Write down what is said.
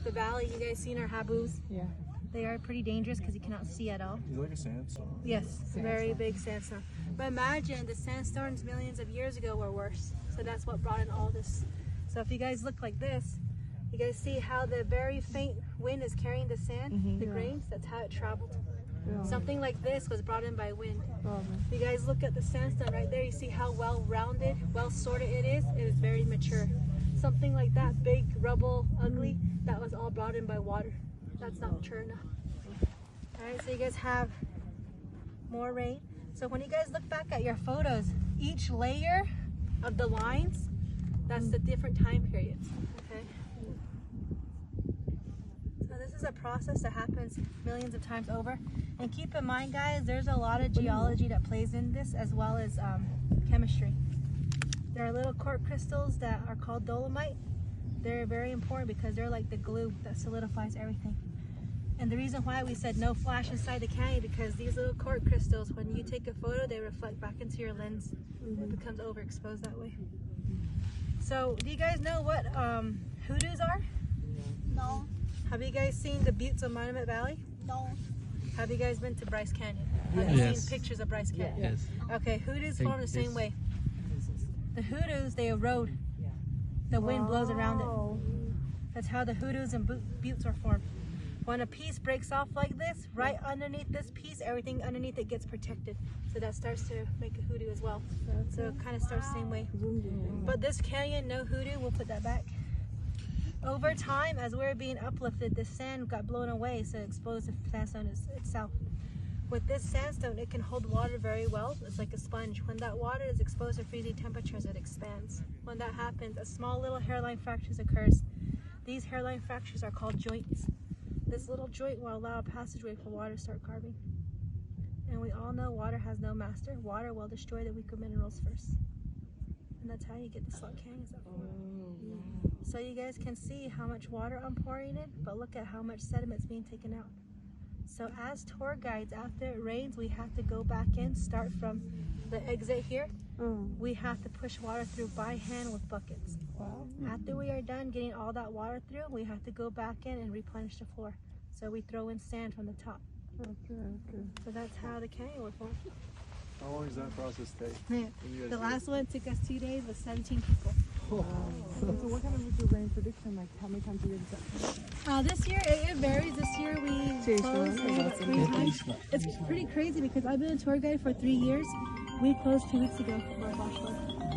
the valley. You guys seen our hodoos? Yeah. They are pretty dangerous because you cannot see at all. He's like a sandstone. Yes, very big sandstone. But imagine the sandstorms millions of years ago were worse. So that's what brought in all this. So if you guys look like this, you guys see how the very faint wind is carrying the sand, the grains, that's how it traveled. Something like this was brought in by wind. You guys look at the sandstone right there, you see how well-rounded, well-sorted it is. It is very mature. Something like that, big, rubble, ugly, that was all brought in by water. That's not mature enough. Alright, so you guys have more rain. So when you guys look back at your photos, each layer of the lines, that's the different time periods. Okay. So this is a process that happens millions of times over. And keep in mind, guys, there's a lot of geology that plays in this, as well as chemistry. There are little quartz crystals that are called dolomite. They're very important because they're like the glue that solidifies everything. And the reason why we said no flash inside the canyon, because these little quartz crystals, when you take a photo, they reflect back into your lens. It becomes overexposed that way. So, do you guys know what hodoos are? No. Have you guys seen the buttes of Monument Valley? No. Have you guys been to Bryce Canyon? Have you seen pictures of Bryce Canyon? Yes. Okay, hodoos form the same way. The hodoos, they erode. The wind blows around it. That's how the hodoos and buttes are formed. When a piece breaks off like this, right underneath this piece, everything underneath it gets protected. So that starts to make a hoodoo as well. So it kind of starts the same way. But this canyon, no hoodoo, we'll put that back. Over time, as we're being uplifted, the sand got blown away, so it exposed the sandstone itself. With this sandstone, it can hold water very well. It's like a sponge. When that water is exposed to freezing temperatures, it expands. When that happens, a small little hairline fractures occurs. These hairline fractures are called joints. This little joint will allow a passageway for water to start carving. And we all know water has no master. Water will destroy the weaker minerals first. And that's how you get the slot canyons up. So you guys can see how much water I'm pouring in, but look at how much sediment's being taken out. So as tour guides, after it rains, we have to go back in, start from the exit here. We have to push water through by hand with buckets. After we are done getting all that water through, we have to go back in and replenish the floor. So we throw in sand from the top. So that's how the canyon would form. How long does that process take? The last one took us 2 days with 17 people. So what kind of is your rain prediction? Like how many times a year does that? This year, it varies. This year we closed about 3 times. It's pretty crazy because I've been a tour guide for 3 years. We closed 2 weeks ago for a flash flood.